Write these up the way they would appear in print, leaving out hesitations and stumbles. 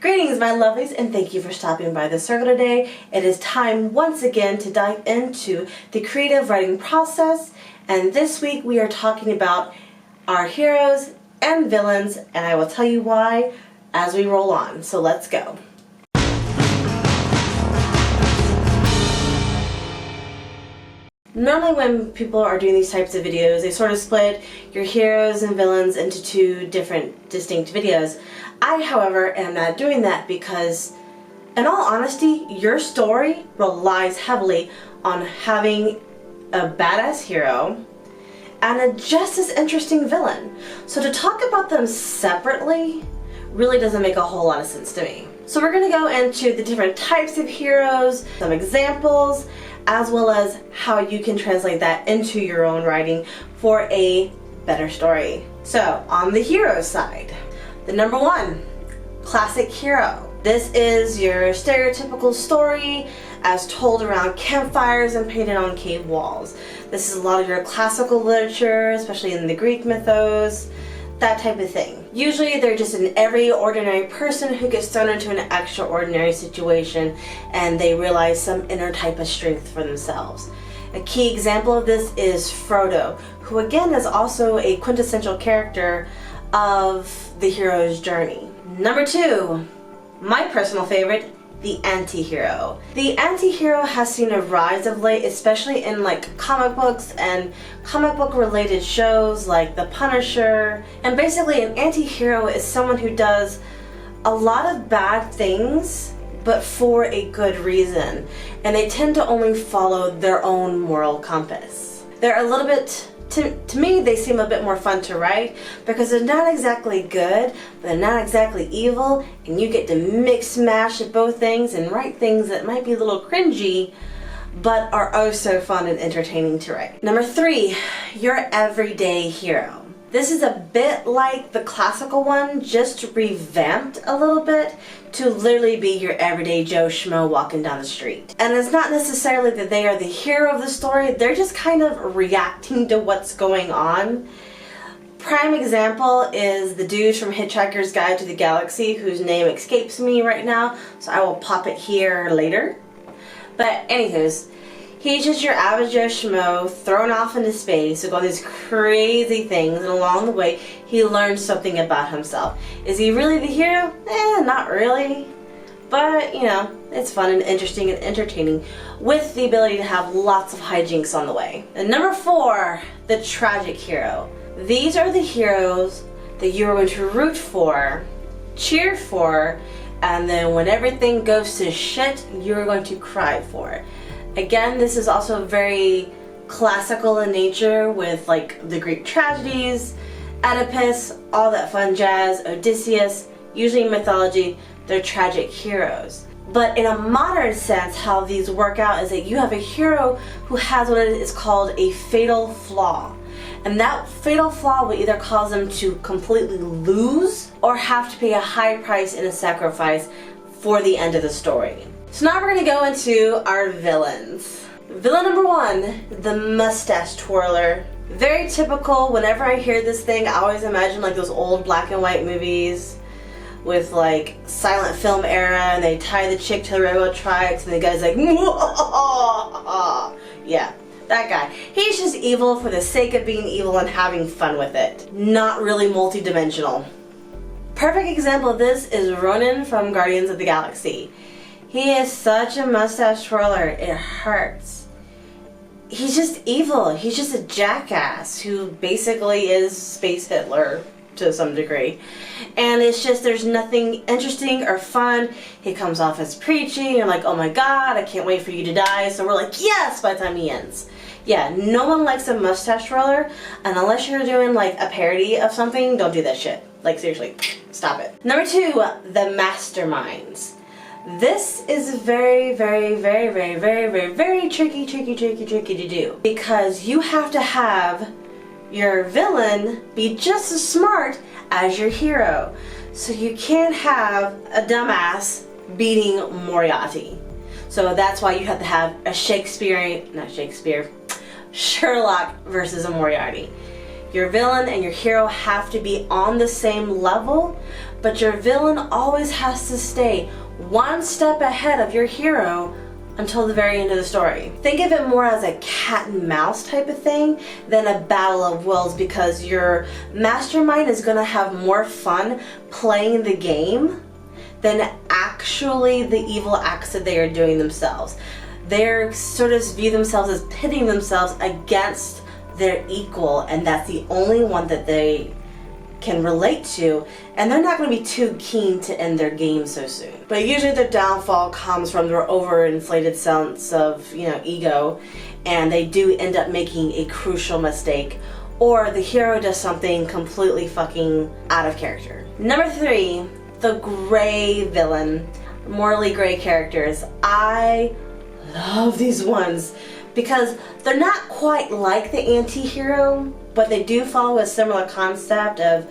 Greetings, my lovelies, and thank you for stopping by the circle today. It is time once again to dive into the creative writing process, and this week we are talking about our heroes and villains, and I will tell you why as we roll on. So let's go. Normally when people are doing these types of videos, they sort of split your heroes and villains into two different distinct videos. I, however, am not doing that because, in all honesty, your story relies heavily on having a badass hero and a just as interesting villain. So to talk about them separately really doesn't make a whole lot of sense to me. So we're going to go into the different types of heroes, some examples, as well as how you can translate that into your own writing for a better story. So, on the hero side, the number one, classic hero. This is your stereotypical story as told around campfires and painted on cave walls. This is a lot of your classical literature, especially in the Greek mythos, that type of thing. Usually they're just an every ordinary person who gets thrown into an extraordinary situation and they realize some inner type of strength for themselves. A key example of this is Frodo, who again is also a quintessential character of the hero's journey. Number two, my personal favorite, the Antihero. The Antihero has seen a rise of late, especially in like comic books and comic book related shows like The Punisher. And basically an Antihero is someone who does a lot of bad things but for a good reason, and they tend to only follow their own moral compass. They're a little bit, to me, they seem a bit more fun to write because they're not exactly good, but they're not exactly evil, and you get to mix mash at both things and write things that might be a little cringy, but are oh so fun and entertaining to write. Number three, your everyday hero. This is a bit like the classical one, just revamped a little bit to literally be your everyday Joe Schmo walking down the street. And it's not necessarily that they are the hero of the story, they're just kind of reacting to what's going on. Prime example is the dude from Hitchhiker's Guide to the Galaxy, whose name escapes me right now, so I will pop it here later. But anywho's, he's just your average Joe Schmo thrown off into space to go on these crazy things, and along the way he learns something about himself. Is he really the hero? Not really. But, you know, it's fun and interesting and entertaining with the ability to have lots of hijinks on the way. And number four, the tragic hero. These are the heroes that you're going to root for, cheer for, and then when everything goes to shit, you're going to cry for. Again, this is also very classical in nature with like the Greek tragedies, Oedipus, all that fun jazz, Odysseus. Usually in mythology, they're tragic heroes. But in a modern sense, how these work out is that you have a hero who has what is called a fatal flaw. And that fatal flaw will either cause them to completely lose or have to pay a high price and a sacrifice for the end of the story. So now we're going to go into our villains. Villain number one, the mustache twirler. Very typical. Whenever I hear this thing, I always imagine like those old black and white movies with like silent film era, and they tie the chick to the railroad tracks and the guy's like, yeah, that guy. He's just evil for the sake of being evil and having fun with it. Not really multi-dimensional. Perfect example of this is Ronan from Guardians of the Galaxy. He is such a mustache twirler, it hurts. He's just evil. He's just a jackass who basically is Space Hitler to some degree. And it's just, there's nothing interesting or fun. He comes off as preachy and like, oh my god, I can't wait for you to die. So we're like, yes, by the time he ends. Yeah, no one likes a mustache twirler, and unless you're doing like a parody of something, don't do that shit. Like seriously, stop it. Number two, the Masterminds. This is very, very, very, very, very, very, very tricky to do, because you have to have your villain be just as smart as your hero. So you can't have a dumbass beating Moriarty. So that's why you have to have a Sherlock versus a Moriarty. Your villain and your hero have to be on the same level, but your villain always has to stay one step ahead of your hero until the very end of the story. Think of it more as a cat and mouse type of thing than a battle of wills, because your mastermind is going to have more fun playing the game than actually the evil acts that they are doing themselves. They're sort of view themselves as pitting themselves against their equal, and that's the only one that they can relate to, and they're not going to be too keen to end their game so soon. But usually their downfall comes from their overinflated sense of, ego, and they do end up making a crucial mistake, or the hero does something completely fucking out of character. Number 3, the gray villain. Morally gray characters. I love these ones because they're not quite like the anti-hero, but they do follow a similar concept of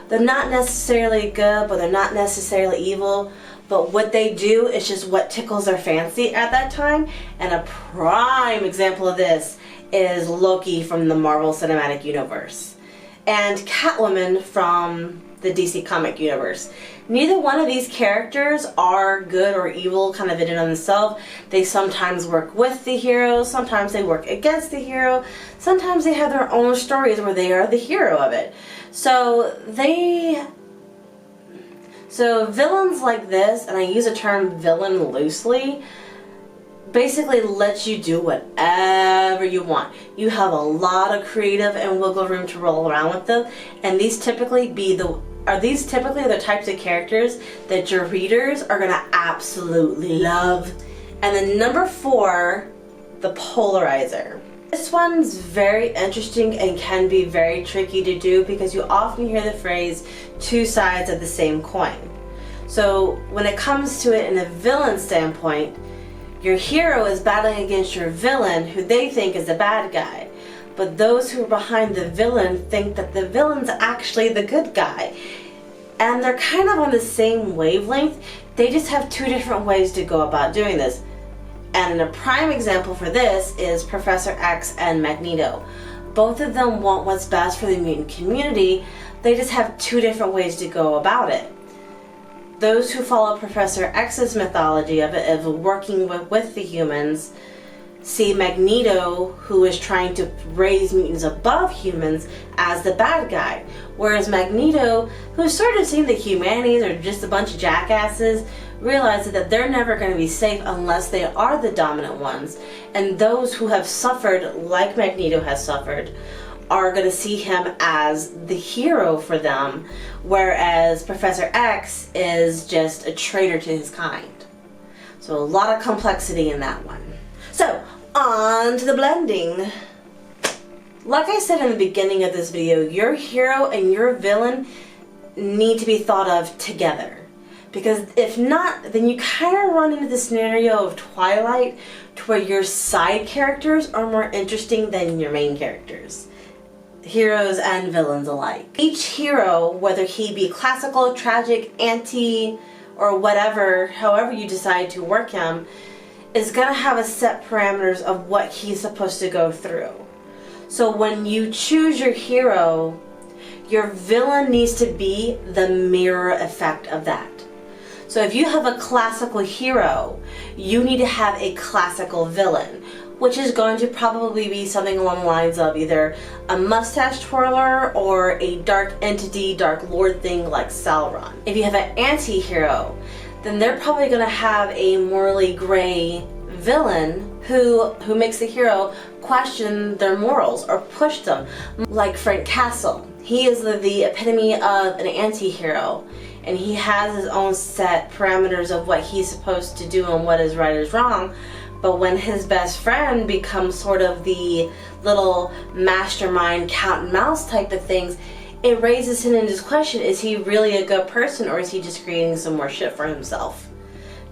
they're not necessarily good, but they're not necessarily evil, but what they do is just what tickles their fancy at that time. And a prime example of this is Loki from the Marvel Cinematic Universe and Catwoman from the DC comic universe. Neither one of these characters are good or evil kind of in and of themselves. They sometimes work with the hero, sometimes they work against the hero, sometimes they have their own stories where they are the hero of it. So villains like this, and I use the term villain loosely, basically lets you do whatever you want. You have a lot of creative and wiggle room to roll around with them, and these typically the types of characters that your readers are gonna absolutely love. And then number 4, the polarizer. This one's very interesting and can be very tricky to do because you often hear the phrase two sides of the same coin. So when it comes to it in a villain standpoint, your hero is battling against your villain who they think is a bad guy. But those who are behind the villain think that the villain's actually the good guy. And they're kind of on the same wavelength, they just have two different ways to go about doing this. And a prime example for this is Professor X and Magneto. Both of them want what's best for the mutant community, they just have two different ways to go about it. Those who follow Professor X's mythology of working with the humans see Magneto, who is trying to raise mutants above humans, as the bad guy. Whereas Magneto, who's sort of seen the humanities are just a bunch of jackasses, realizes that they're never going to be safe unless they are the dominant ones. And those who have suffered, like Magneto has suffered, are going to see him as the hero for them, whereas Professor X is just a traitor to his kind. So a lot of complexity in that one. So, on to the blending. Like I said in the beginning of this video, your hero and your villain need to be thought of together. Because if not, then you kind of run into the scenario of Twilight, to where your side characters are more interesting than your main characters. Heroes and villains alike. Each hero, whether he be classical, tragic, anti, or whatever, however you decide to work him, is going to have a set parameters of what he's supposed to go through. So when you choose your hero, your villain needs to be the mirror effect of that. So if you have a classical hero, you need to have a classical villain, which is going to probably be something along the lines of either a mustache twirler or a dark entity, dark lord thing like Sauron. If you have an anti-hero, then they're probably going to have a morally gray villain who makes the hero question their morals or push them. Like Frank Castle. He is the epitome of an anti-hero, and he has his own set parameters of what he's supposed to do and what is right is wrong. But when his best friend becomes sort of the little mastermind cat and mouse type of things, it raises him into question, is he really a good person or is he just creating some more shit for himself?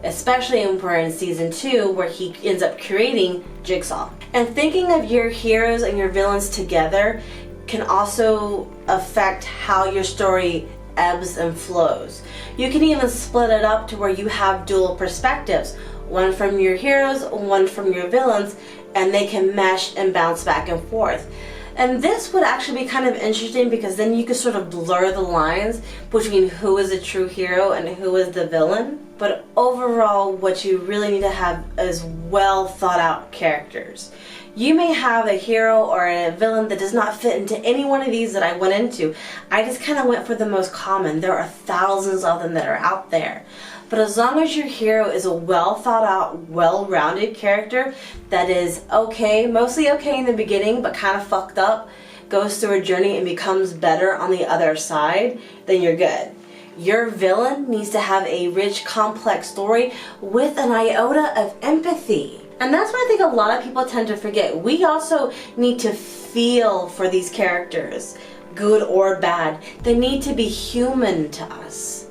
Especially when we're in season 2 where he ends up creating Jigsaw. And thinking of your heroes and your villains together can also affect how your story ebbs and flows. You can even split it up to where you have dual perspectives. One from your heroes, one from your villains, and they can mesh and bounce back and forth. And this would actually be kind of interesting because then you could sort of blur the lines between who is a true hero and who is the villain. But overall, what you really need to have is well thought out characters. You may have a hero or a villain that does not fit into any one of these that I went into. I just kind of went for the most common. There are thousands of them that are out there. But as long as your hero is a well thought out, well-rounded character that is okay, mostly okay in the beginning, but kind of fucked up, goes through a journey and becomes better on the other side, then you're good. Your villain needs to have a rich, complex story with an iota of empathy. And that's what I think a lot of people tend to forget. We also need to feel for these characters, good or bad. They need to be human to us,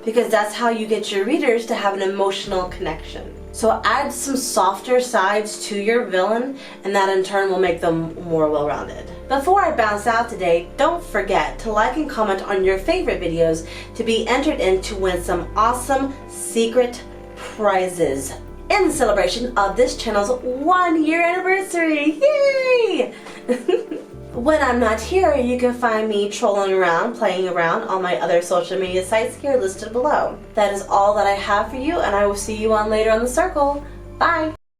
because that's how you get your readers to have an emotional connection. So add some softer sides to your villain, and that in turn will make them more well-rounded. Before I bounce out today, don't forget to like and comment on your favorite videos to be entered in to win some awesome secret prizes in celebration of this channel's 1-year anniversary. Yay! When I'm not here, you can find me trolling around, playing around on my other social media sites here listed below. That is all that I have for you, and I will see you on later on the circle. Bye!